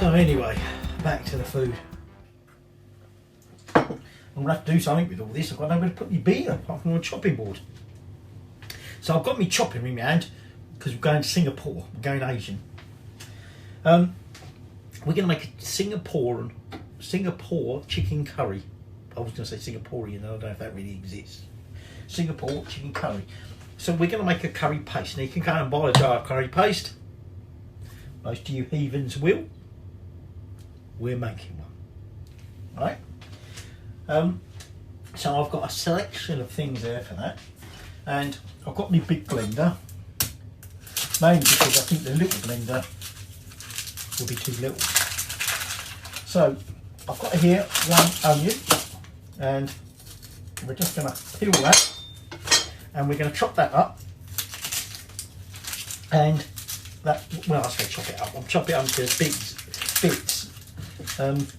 So anyway, back to the food. I'm going to have to do something with all this. I've got nowhere to put my beer apart from on a chopping board. So I've got my chopping in my hand because we're going to Singapore. We're going Asian. We're going to make a Singapore chicken curry. I was going to say Singaporean, I don't know if that really exists. Singapore chicken curry. So we're going to make a curry paste. Now you can go and buy a jar of curry paste. Most of you heathens will. We're making one. Right? So I've got a selection of things there for that. And I've got my big blender. Mainly because I think the little blender will be too little. So I've got here one onion. And we're just going to peel that. And we're going to chop that up. And that, well, I say chop it up. I'll chop it up into bits.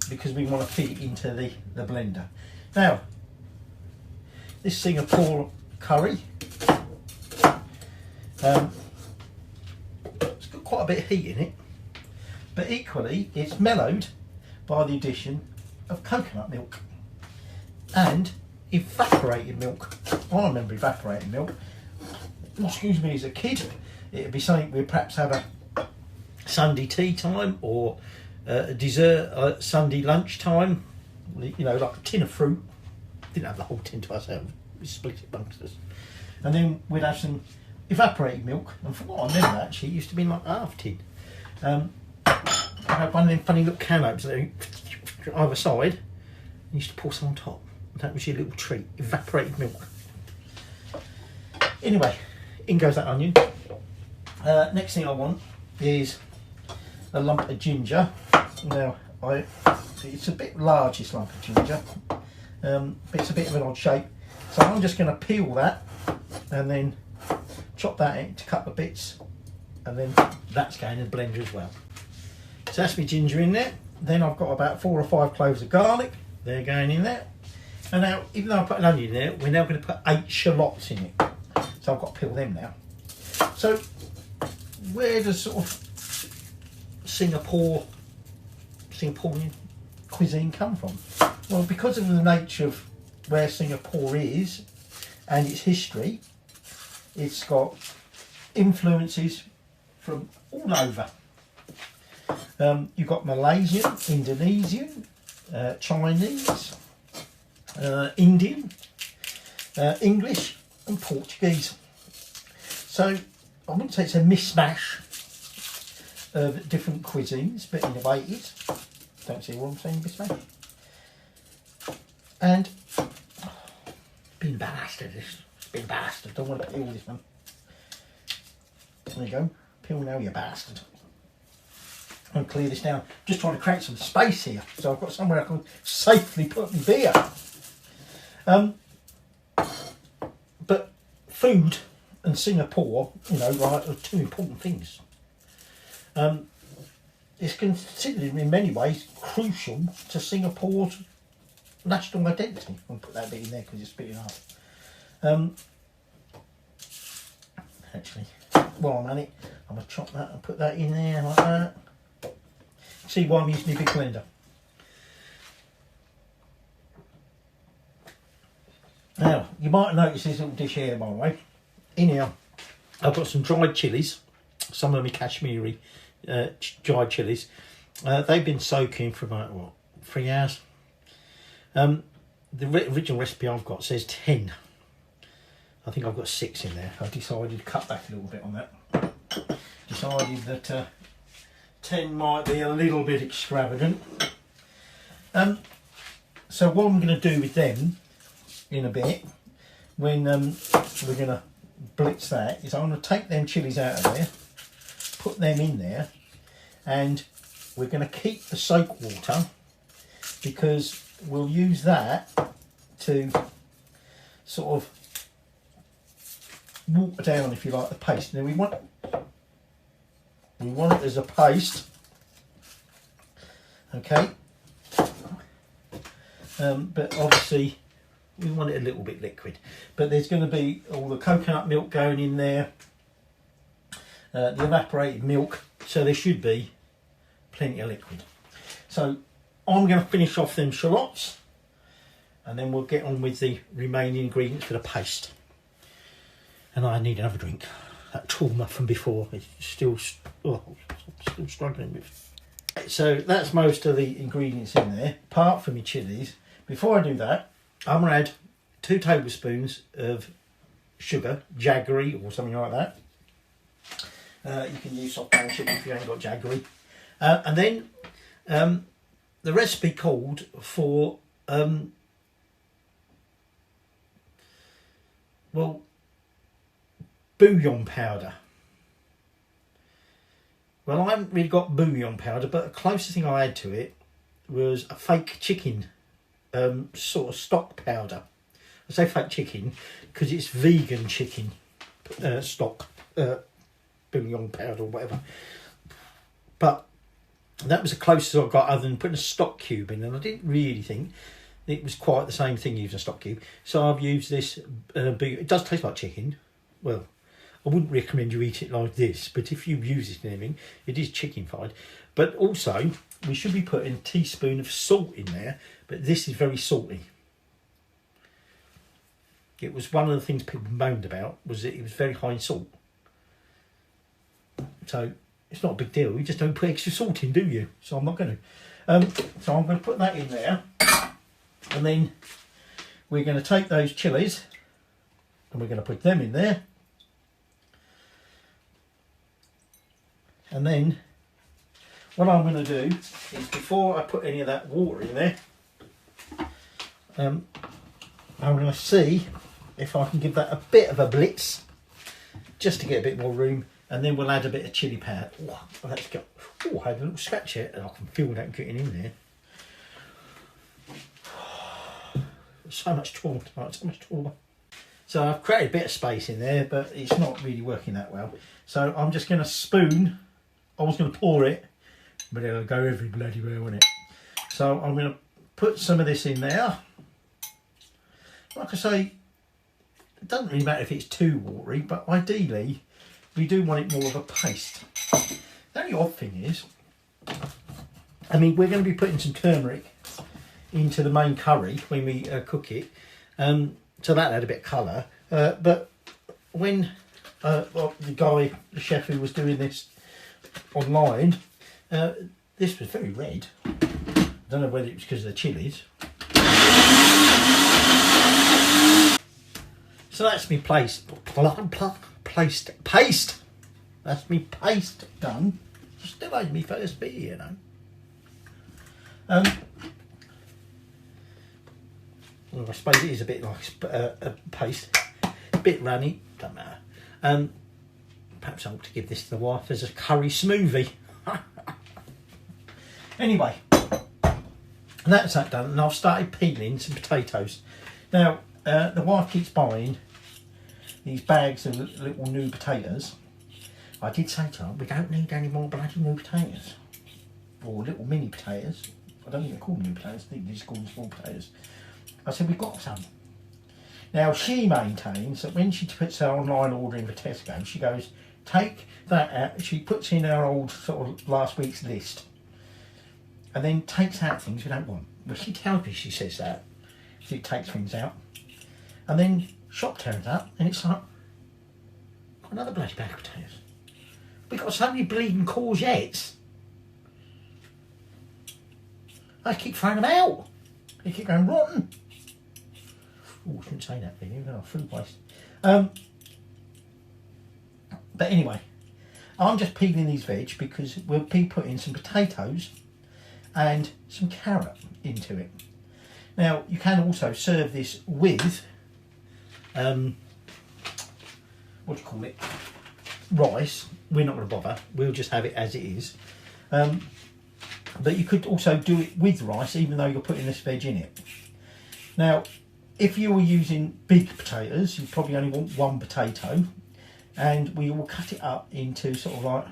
Because we want to feed it into the blender. Now, this Singapore curry, it's got quite a bit of heat in it, but equally it's mellowed by the addition of coconut milk and evaporated milk. I remember evaporated milk. Excuse me, as a kid, it would be something we'd perhaps have a Sunday tea time or a dessert Sunday lunch time. You know, like a tin of fruit. Didn't have the whole tin to ourselves. We split it amongst us. And then we'd have some evaporated milk. And from what I remember, actually, it used to be like half tin. I had one of them funny little can openers either side. And you used to pour some on top. That was your little treat. Evaporated milk. Anyway, in goes that onion. Next thing I want is a lump of ginger. Now, it's a bit large, this lump of ginger. But it's a bit of an odd shape. So I'm just going to peel that and then chop that into a couple of bits. And then that's going in the blender as well. So that's my ginger in there. Then I've got about 4 or 5 cloves of garlic. They're going in there. And now, even though I put an onion in there, we're now going to put 8 shallots in it. So I've got to peel them now. So where does sort of Singaporean cuisine come from? Well, because of the nature of where Singapore is and its history, it's got influences from all over. You've got Malaysian, Indonesian, Chinese, Indian, English and Portuguese. So I wouldn't say it's a mishmash of different cuisines, but in a way it is. Don't see what I'm saying, mishmash. And been bastard, it's been bastard. Don't want to peel this one. There you go. Peel now, you bastard. I'll clear this down. Just trying to create some space here, so I've got somewhere I can safely put my beer. But food and Singapore, you know, right, are two important things. It's considered in many ways crucial to Singapore's national identity. I'll put that bit in there because you're spitting up. Actually, while I'm at it, I'm going to chop that and put that in there like that. See why I'm using a big blender. Now, you might notice this little dish here, by the way. In here, I've got some dried chillies, some of my Kashmiri dried chillies. They've been soaking for about, what, 3 hours? The original recipe I've got says 10. I think I've got 6 in there. I decided to cut back a little bit on that. Decided that 10 might be a little bit extravagant. So what I'm going to do with them in a bit, when we're going to blitz that, is I'm going to take them chillies out of there, put them in there, and we're going to keep the soak water because we'll use that to sort of water down, if you like, the paste. Now we want it as a paste, okay, but obviously we want it a little bit liquid. But there's going to be all the coconut milk going in there, the evaporated milk, so there should be plenty of liquid. So I'm going to finish off them shallots, and then we'll get on with the remaining ingredients for the paste. And I need another drink. That trauma from before is still struggling with. So that's most of the ingredients in there, apart from your chilies. Before I do that, I'm going to add 2 tablespoons of sugar, jaggery or something like that. You can use soft brown sugar if you ain't got jaggery. And then the recipe called for bouillon powder. Well, I haven't really got bouillon powder, but the closest thing I had to it was a fake chicken sort of stock powder. I say fake chicken because it's vegan chicken stock bouillon powder or whatever. But that was the closest I got, other than putting a stock cube in, and I didn't really think it was quite the same thing using a stock cube. So I've used this. It does taste like chicken. Well, I wouldn't recommend you eat it like this, but if you use it in anything, it is chicken-fied. But also, we should be putting a teaspoon of salt in there, but this is very salty. It was one of the things people moaned about, was that it was very high in salt. So it's not a big deal, you just don't put extra salt in, do you? So I'm not going to. So I'm going to put that in there, and then we're going to take those chilies, and we're going to put them in there. And then what I'm going to do is, before I put any of that water in there, I'm going to see if I can give that a bit of a blitz, just to get a bit more room, and then we'll add a bit of chilli powder. Oh, let's go. Oh, I had a little scratch here, and I can feel that getting in there. So much trauma tonight, so much trauma. So I've created a bit of space in there, but it's not really working that well. So I'm just going to spoon. I was going to pour it, but it'll go every bloody well, won't it? So I'm going to put some of this in there. Like I say, it doesn't really matter if it's too watery, but ideally we do want it more of a paste. The only odd thing is, I mean, we're going to be putting some turmeric into the main curry when we cook it, so that had a bit of colour. But when the chef who was doing this online, this was very red. I don't know whether it was because of the chilies. So that's me paste. That's me paste done. Still ain't me first bit, you know. Well, I suppose it is a bit like a paste, a bit runny, don't matter. Perhaps I ought to give this to the wife as a curry smoothie. Anyway, that's that done, and I've started peeling some potatoes. Now, the wife keeps buying these bags of little new potatoes. I did say to her, we don't need any more bloody new potatoes, or little mini potatoes. I don't think they call them new potatoes, I think they just call them small potatoes. I said, we've got some. Now, she maintains that when she puts her online ordering for Tesco, she goes, take that out. She puts in her old sort of last week's list, and then takes out things we don't want. Well, she tells me she says that. She takes things out. And then shop turns up, and it's like, got another bloody bag of potatoes. We've got so many bleeding courgettes. I keep throwing them out. They keep going rotten. Oh, I shouldn't say that, really. We're going to have food waste. But anyway, I'm just peeling these veg because we'll be putting some potatoes and some carrot into it. Now, you can also serve this with, what do you call it, rice. We're not going to bother. We'll just have it as it is. But you could also do it with rice, even though you're putting this veg in it. Now, if you were using big potatoes, you probably only want one potato, and we will cut it up into sort of like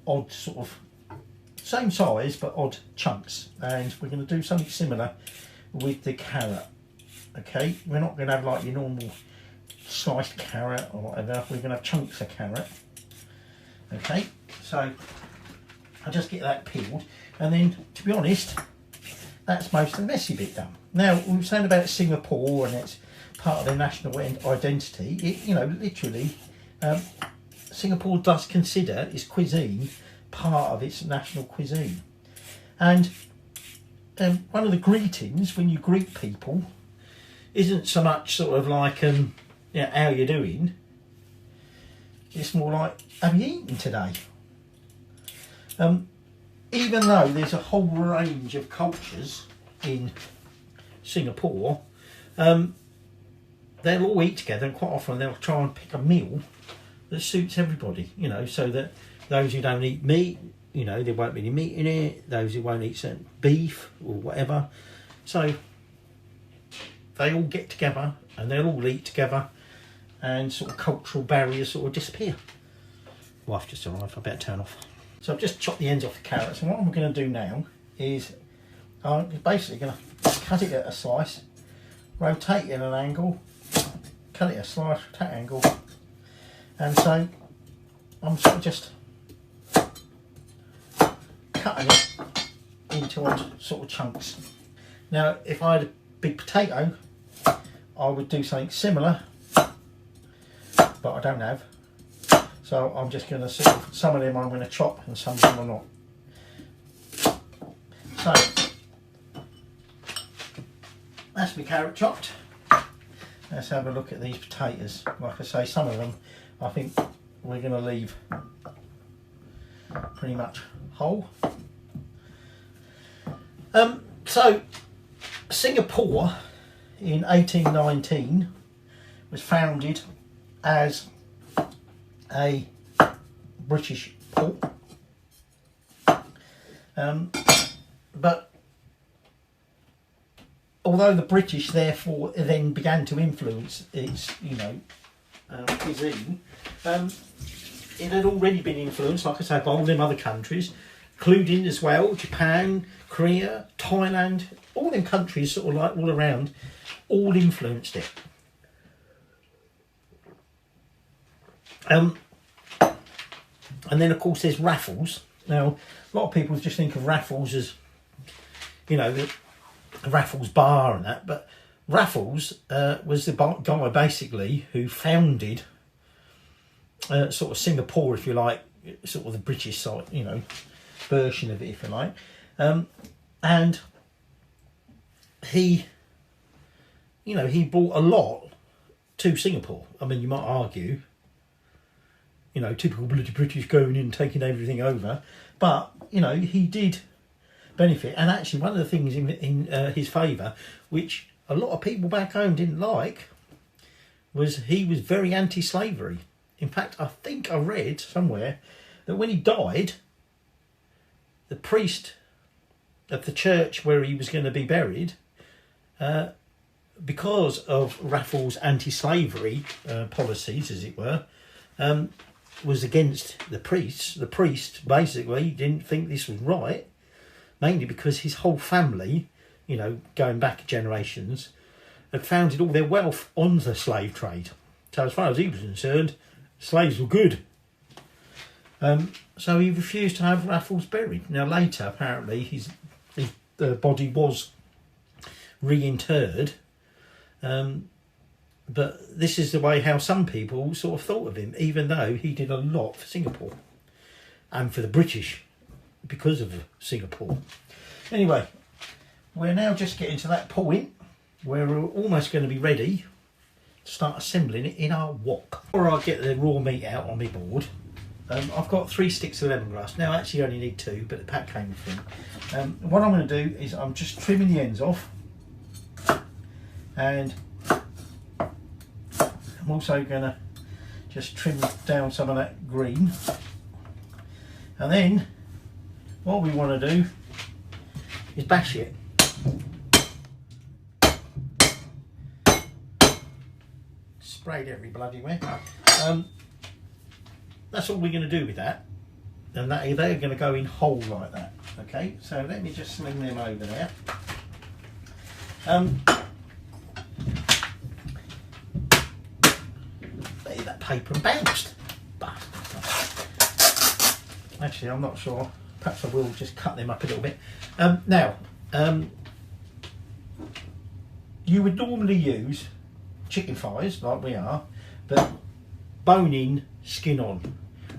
odd sort of, same size but odd chunks, and we're going to do something similar with the carrot. Okay, we're not going to have like your normal sliced carrot or whatever, we're going to have chunks of carrot. Okay, so I just get that peeled, and then, to be honest, that's most of the messy bit done. Now, we were saying about Singapore and it's part of their national identity. It, you know, literally, Singapore does consider its cuisine part of its national cuisine. And one of the greetings when you greet people isn't so much sort of like, you know, how you doing? It's more like, have you eaten today? Even though there's a whole range of cultures in Singapore, they'll all eat together, and quite often they'll try and pick a meal that suits everybody, you know, so that those who don't eat meat, you know, there won't be any meat in it, those who won't eat certain beef or whatever. So they all get together and they'll all eat together, and sort of cultural barriers sort of disappear. Wife just arrived, I better turn off. So I've just chopped the ends off the carrots, and what I'm going to do now is I'm basically going to cut it at a slice, rotate it at an angle, cut it at a slice, rotate angle, and so I'm sort of just cutting it into odd sort of chunks. Now, if I had a big potato, I would do something similar, but I don't have. So I'm just going to sort of, some of them I'm going to chop and some of them I'm not. So that's my carrot chopped. Let's have a look at these potatoes. Like I say, some of them I think we're going to leave pretty much whole. So Singapore in 1819 was founded as a British port, but although the British therefore then began to influence its, you know, cuisine, it had already been influenced, like I said, by all them other countries, including as well Japan, Korea, Thailand, all them countries sort of like all around, all influenced it. And then of course there's Raffles. Now a lot of people just think of Raffles as, you know, the Raffles bar and that, but Raffles was the guy basically who founded sort of Singapore, if you like, sort of the British side, you know, version of it, if you like. And he, you know, he brought a lot to Singapore. I mean, you might argue, you know, typical bloody British going in and taking everything over, but you know, he did benefit. And actually, one of the things in his favour, which a lot of people back home didn't like, was he was very anti-slavery. In fact, I think I read somewhere that when he died, the priest at the church where he was going to be buried, because of Raffles' anti-slavery policies, as it were, was against the priests. The priest basically didn't think this was right, mainly because his whole family, you know, going back generations, had founded all their wealth on the slave trade. So as far as he was concerned, slaves were good. So he refused to have Raffles buried. Now later, apparently, his body was reinterred, but this is the way how some people sort of thought of him, even though he did a lot for Singapore and for the British because of Singapore. Anyway, we're now just getting to that point where we're almost going to be ready to start assembling it in our wok. Before I get the raw meat out on my board, I've got 3 sticks of lemongrass. Now I actually only need 2, but the pack came with 3. What I'm going to do is I'm just trimming the ends off, and I'm also going to just trim down some of that green. And then what we want to do is bash it. Sprayed every bloody way. That's all we're going to do with that, and that they're going to go in whole like that. Okay, so let me just sling them over there. That paper bounced. Actually, I'm not sure perhaps I will just cut them up a little bit. Now, you would normally use chicken thighs like we are, but bone in, skin on.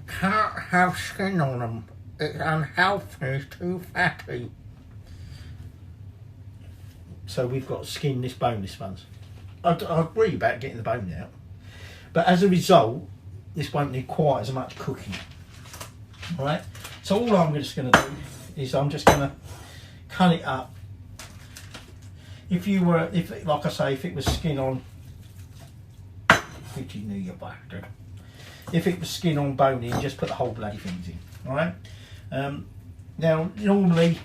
Can't have skin on them. It's unhealthy, it's too fatty. So we've got to skin this boneless ones. I agree about getting the bone out, but as a result, this won't need quite as much cooking. All right. So all I'm just going to do is I'm just going to cut it up. If like I say, if it was skin on, which you knew you bastard. If it was skin on bone in, just put the whole bloody things in. All right. Now normally,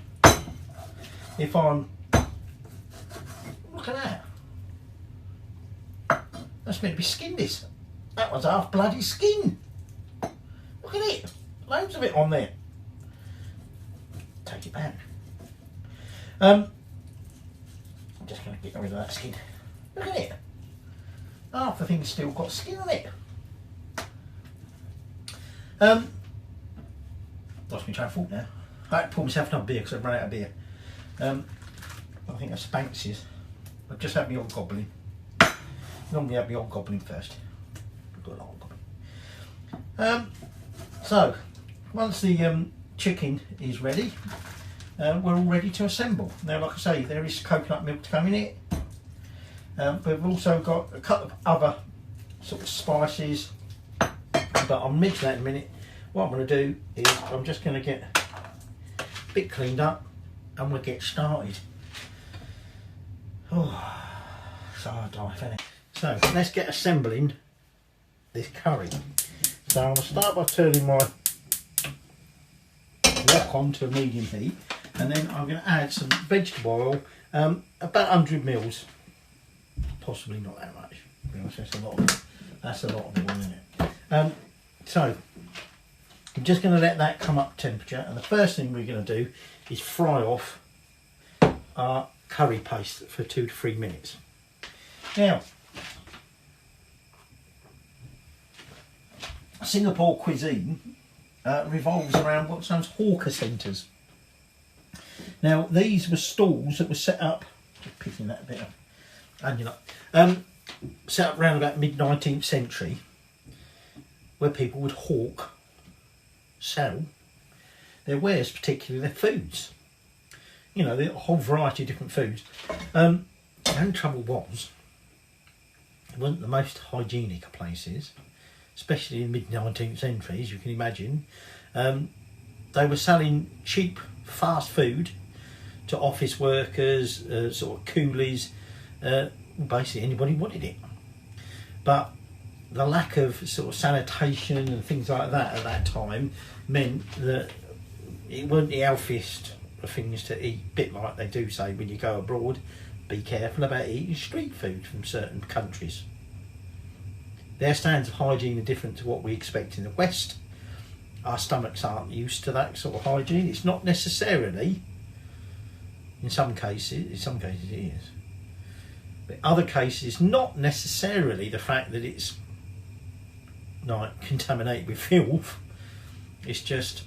if I'm look at that, that's meant to be skinless. That was half bloody skin. Look at it, loads of it on there. Take it back. I'm just going to get rid of that skin. Look at it. Half the thing's still got skin on it. Lost my train of thought now. I had to pour myself another beer because I've run out of beer. I think that's Banks's. I've just had my old goblin. Normally have my old goblin first. I've got an old goblin. So, once the chicken is ready, we're all ready to assemble. Now, like I say, there is coconut milk to come in it. But we've also got a couple of other sort of spices, but I'll mix that in a minute. What I'm going to do is I'm just going to get a bit cleaned up and we'll get started. Oh, so hard life, isn't it? So let's get assembling this curry. So I'm going to start by turning my wok on to a medium heat, and then I'm going to add some vegetable oil, about 100 mils. Possibly not that much. That's a lot of oil, isn't it? So I'm just going to let that come up temperature, and the first thing we're going to do is fry off our curry paste for 2 to 3 minutes. Now, Singapore cuisine revolves around what's known as hawker centres. Now, these were stalls that were set up, just picking that a bit up, onion up, set up around about mid-19th century, where people would sell their wares, particularly their foods. You know, the whole variety of different foods. The only trouble was, it wasn't the most hygienic of places, especially in mid-19th century, as you can imagine. They were selling cheap, fast food to office workers, sort of coolies, basically anybody wanted it. But the lack of sort of sanitation and things like that at that time meant that it weren't the healthiest of things to eat. Bit like they do say when you go abroad, be careful about eating street food from certain countries. Their standards of hygiene are different to what we expect in the West. Our stomachs aren't used to that sort of hygiene. It's not necessarily, in some cases it is. But in other cases, not necessarily the fact that it's like contaminated with filth. It's just,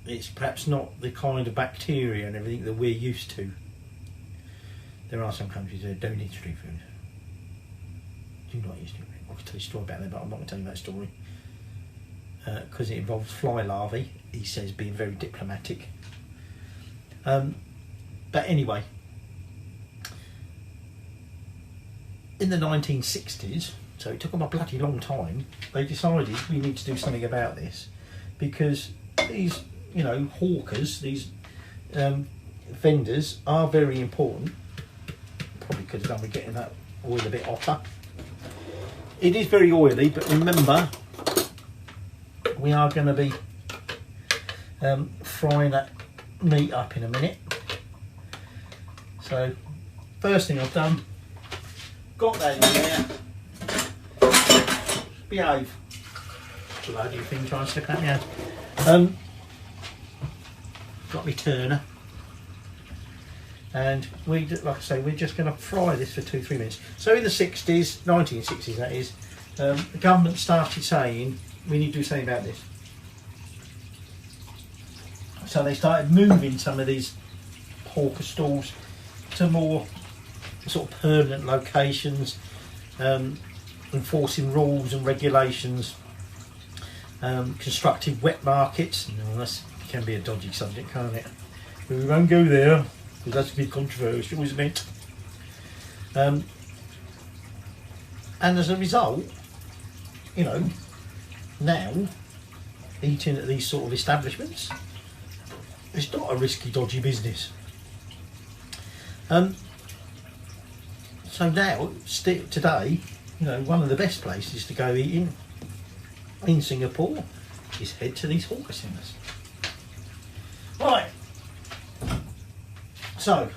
it's perhaps not the kind of bacteria and everything that we're used to. There are some countries that don't eat street food. Do not eat street food. I could tell you a story about that, but I'm not going to tell you that story. Because it involves fly larvae, he says, being very diplomatic. But anyway, in the 1960s, so it took them a bloody long time, they decided we need to do something about this, because these, you know, hawkers, these vendors are very important. Probably could have done with getting that oil a bit hotter. It is very oily, but remember, we are going to be frying that meat up in a minute. So, first thing I've done, got that in there. Behave. Bloody thing trying to slip out my hand. Got my turner. And we, like I say, we're just going to fry this for 2-3 minutes. So in the 60s, 1960s that is, the government started saying we need to do something about this. So they started moving some of these hawker stalls to more sort of permanent locations, enforcing rules and regulations, constructing wet markets. That can be a dodgy subject, can't it? But we won't go there because that's a bit controversial, isn't it? And as a result, you know, now eating at these sort of establishments, it's not a risky, dodgy business. So now, today, you know, one of the best places to go eating in Singapore is head to these hawker centres. Right. So,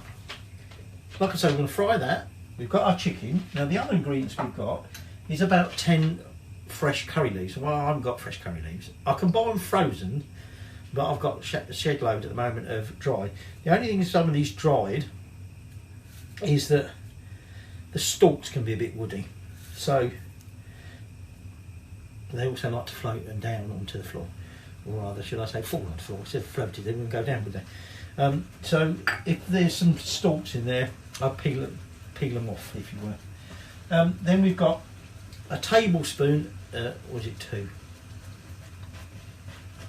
like I say, we're going to fry that. We've got our chicken. Now, the other ingredients we've got is about 10 fresh curry leaves. Well, I haven't got fresh curry leaves. I can buy them frozen, but I've got a shed load at the moment of dry. The only thing with some of these dried is that the stalks can be a bit woody. So, they also like to float and down onto the floor. Or rather, should I say, fall on the floor. Instead of floated, they wouldn't go down, would they? So, if there's some stalks in there, I'll peel them off, if you will. Then we've got a tablespoon, was it two?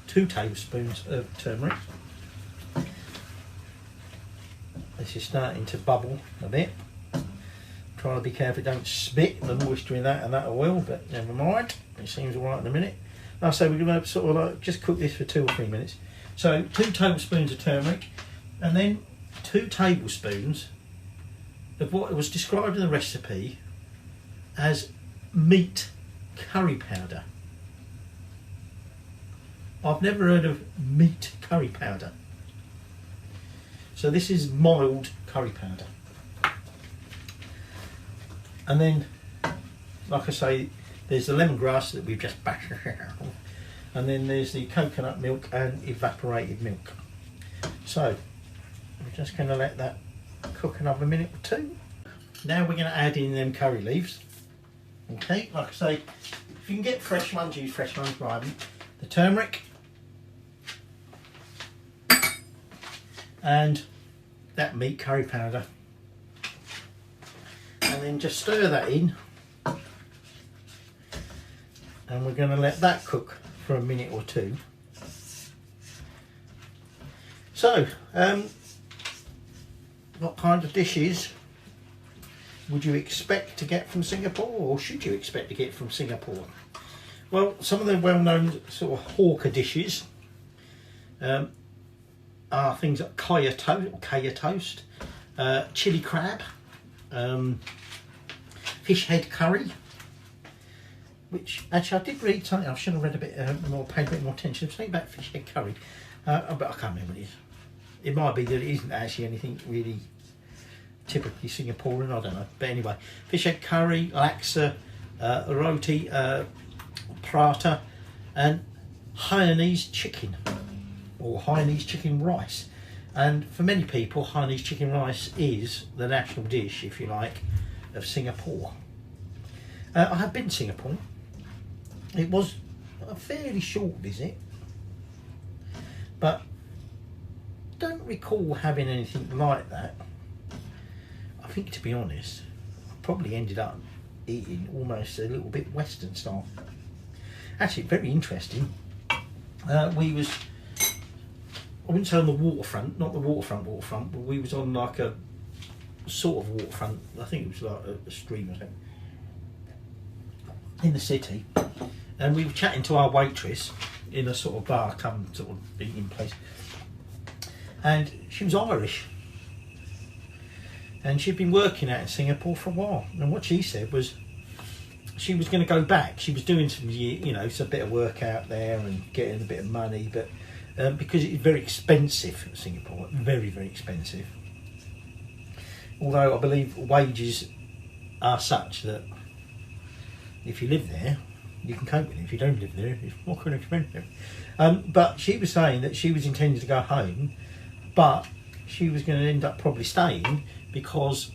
2 tablespoons of turmeric. This is starting to bubble a bit. Trying to be careful it don't spit the moisture in that and that oil, but never mind. It seems alright in a minute. Like I say, we're going to sort of like just cook this for 2 or 3 minutes. So 2 tablespoons of turmeric, and then 2 tablespoons of what was described in the recipe as meat curry powder. I've never heard of meat curry powder. So this is mild curry powder. And then, like I say, there's the lemongrass that we've just bashed out. And then there's the coconut milk and evaporated milk. So, we're just going to let that cook another minute or 2. Now we're going to add in them curry leaves. Okay, like I say, if you can get fresh ones, use fresh ones, rather than the turmeric. And that meat curry powder. And then just stir that in. And we're going to let that cook for a minute or 2. So, what kind of dishes would you expect to get from Singapore, or should you expect to get from Singapore? Well, some of the well-known sort of hawker dishes are things like kaya toast, chili crab, fish head curry, which actually I did read something. I should have read a bit more, paid a bit more attention. Something about fish head curry, but I can't remember what it is. It might be that it isn't actually anything really typically Singaporean, I don't know. But anyway, fish head curry, laksa, roti, prata, and Hainanese chicken, or Hainanese chicken rice. And for many people, Hainanese chicken rice is the national dish, if you like, of Singapore. I have been to Singapore. It was a fairly short visit, but don't recall having anything like that. I think, to be honest, I probably ended up eating almost a little bit Western style. Actually, very interesting. I wouldn't say on the waterfront, not the waterfront, but we was on like a sort of waterfront. I think it was like a stream or something in the city, and we were chatting to our waitress in a sort of bar, sort of eating place, and she was Irish, and she'd been working out in Singapore for a while. And what she said was she was going to go back. She was doing some, some bit of work out there and getting a bit of money, but because it's very expensive, Singapore, very, very expensive. Although I believe wages are such that if you live there, you can cope with it. If you don't live there, it's more kind of expensive. But she was saying that she was intending to go home, but she was going to end up probably staying, because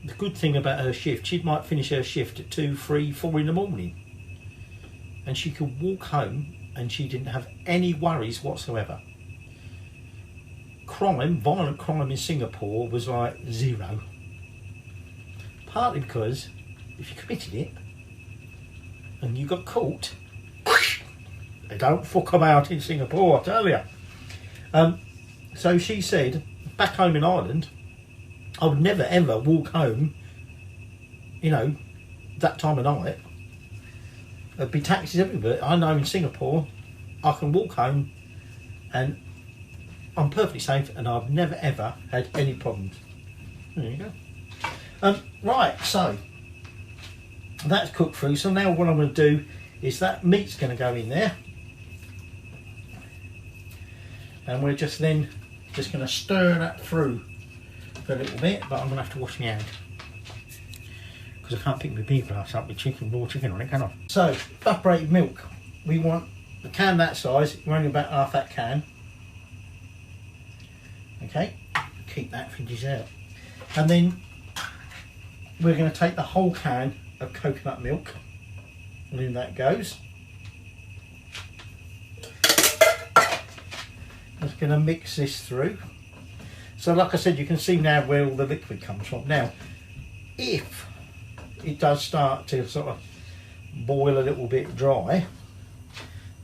the good thing about her shift, she might finish her shift at 2, 3, 4 in the morning, and she could walk home and she didn't have any worries whatsoever. violent crime in Singapore was like 0. Partly because if you committed it and you got caught, they don't fuck about in Singapore, I tell you. So she said, back home in Ireland, I would never ever walk home, you know, that time of night. There'd be taxis everywhere. I know in Singapore, I can walk home and I'm perfectly safe and I've never ever had any problems. There you go. Right, so that's cooked through. So now what I'm going to do is that meat's going to go in there. And we're just going to stir that through for a little bit, but I'm going to have to wash my hand because I can't pick my beer glass up with raw chicken on it, can I? So, evaporated milk. We want a can that size. We're only about half that can. Okay, keep that for dessert. And then we're going to take the whole can of coconut milk, and in that goes. Just going to mix this through. So like I said, you can see now where all the liquid comes from. Now, if it does start to sort of boil a little bit dry,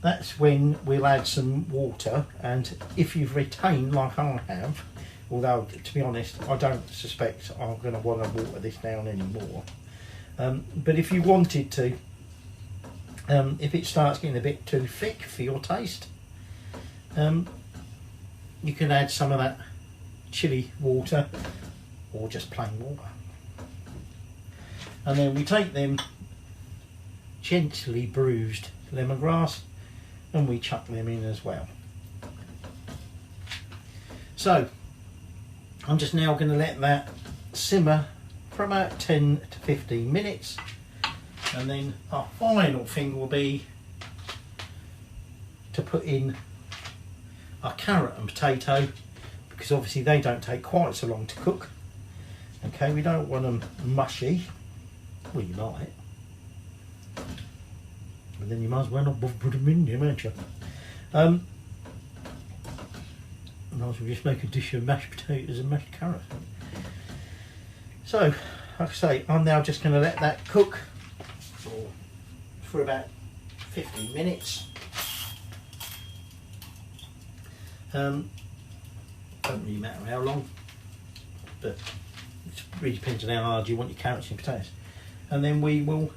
that's when we'll add some water. And if you've retained, like I have, although to be honest, I don't suspect I'm going to want to water this down anymore. But if you wanted to, if it starts getting a bit too thick for your taste, you can add some of that chilli water or just plain water. And then we take them gently bruised lemongrass and we chuck them in as well. So I'm just now going to let that simmer for about 10 to 15 minutes, and then our final thing will be to put in our carrot and potato, because obviously they don't take quite so long to cook. Okay, we don't want them mushy. Well, you might, but then you might as well not bother putting them in there, won't you? And I was just make a dish of mashed potatoes and mashed carrots. So, like I say, I'm now just going to let that cook for about 15 minutes. Don't really matter how long, but it really depends on how hard you want your carrots and potatoes. And then we will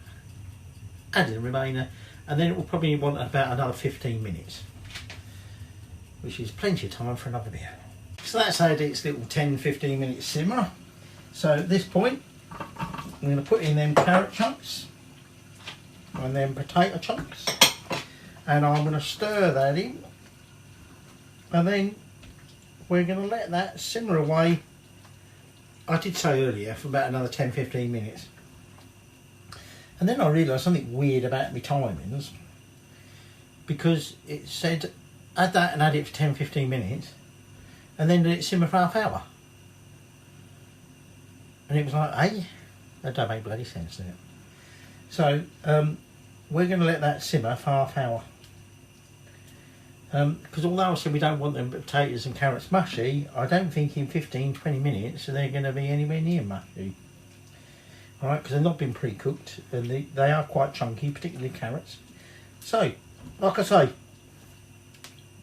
add in the remainder, and then it will probably want about another 15 minutes, which is plenty of time for another beer. So that's had its little 10-15 minute simmer. So at this point, I'm going to put in them carrot chunks and then potato chunks, and I'm going to stir that in, and then we're going to let that simmer away. I did say earlier for about another 10-15 minutes. And then I realised something weird about my timings, because it said add that and add it for 10-15 minutes and then let it simmer for half hour. And it was like, hey, that don't make bloody sense, does it? So we're going to let that simmer for half hour. Because although I said we don't want them potatoes and carrots mushy, I don't think in 15-20 minutes they're going to be anywhere near mushy. Alright, because they've not been pre-cooked and they are quite chunky, particularly carrots. So, like I say,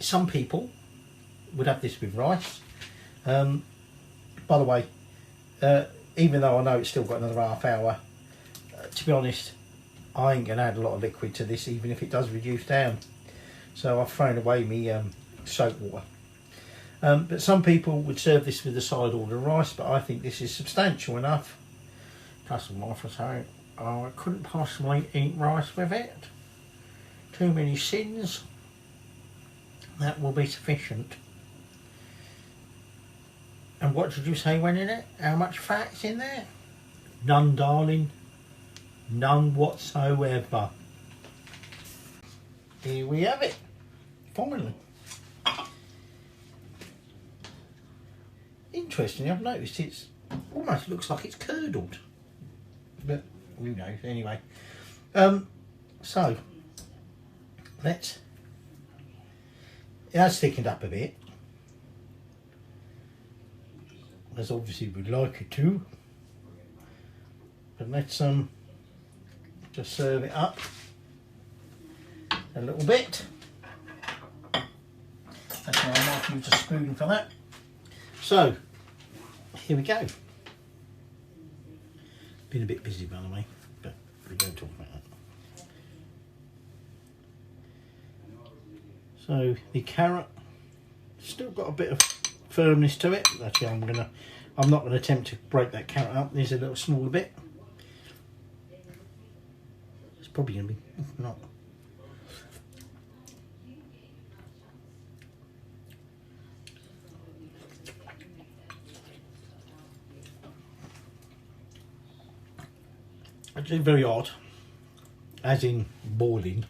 some people would have this with rice. By the way, even though I know it's still got another half hour, to be honest, I ain't going to add a lot of liquid to this, even if it does reduce down. So I've thrown away my soap water. But some people would serve this with a side order of rice, but I think this is substantial enough. Plus my wife was saying, oh, I couldn't possibly eat rice with it. Too many sins. That will be sufficient. And what did you say went in it? How much fat's in there? None, darling. None whatsoever. Here we have it. Finally. Interesting, I've noticed it's almost looks like it's curdled. But who knows, anyway. So it has thickened up a bit. as obviously we'd like it to. But let's just serve it up a little bit. That's why I might use a spoon for that. So here we go. Been a bit busy by the way, but we don't talk about that. So the carrot still got a bit of firmness to it. Actually, I'm not gonna attempt to break that carrot up. There's a little smaller bit. It's probably gonna be not. Actually very odd, as in boiling.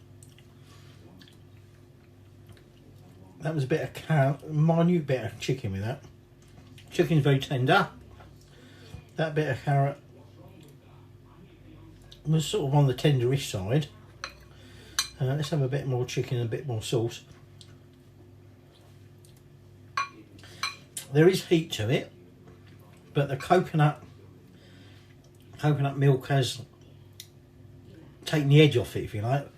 That was a bit of carrot, minute bit of chicken with that. Chicken's very tender. That bit of carrot was sort of on the tenderish side. Let's have a bit more chicken and a bit more sauce. There is heat to it, but the coconut milk has taken the edge off it, if you like.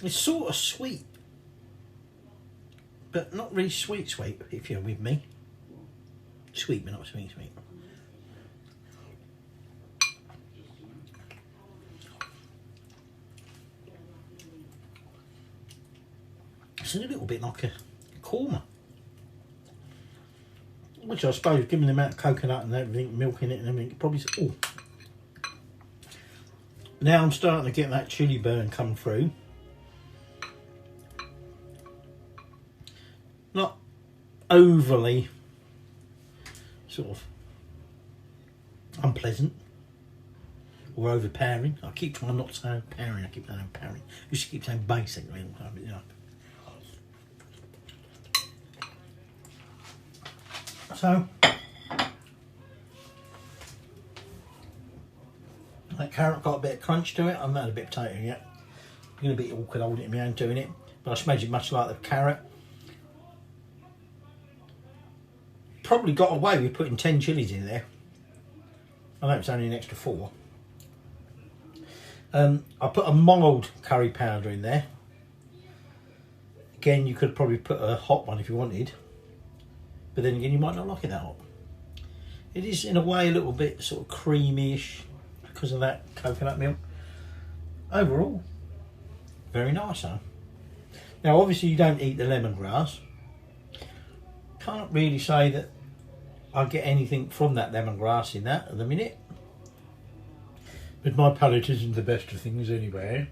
It's sort of sweet, but not really sweet, if you're with me. Sweet, but not sweet. It's a little bit like a korma, which I suppose, given the amount of coconut and everything, milk in it and everything, probably. Oh, now I'm starting to get that chili burn come through. Not overly sort of unpleasant or overpowering. I keep trying not to say overpowering. I keep saying overpowering. You should keep saying basic. You know. So that carrot got a bit of crunch to it. I've not had a bit of potato yet. It's going to be awkward holding it in my hand doing it, but I should imagine much like the carrot. Probably got away with putting 10 chilies in there. I know it's only an extra 4. I put a mild curry powder in there. Again, you could probably put a hot one if you wanted, but then again, you might not like it that hot. It is in a way a little bit sort of creamy-ish because of that coconut milk. Overall, very nice, huh? Now, obviously, you don't eat the lemongrass. Can't really say that I get anything from that lemongrass in that at the minute. But my palate isn't the best of things anyway.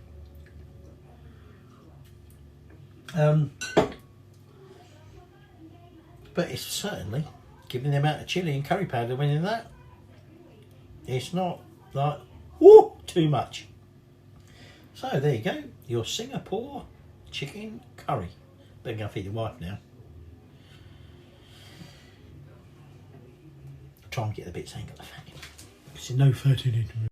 But it's certainly, given the amount of chilli and curry powder went in that, it's not like, whoo, too much. So there you go, your Singapore chicken curry. Better go feed your wife now. Try and get the bits ain't got the fat in. There's no fat in it.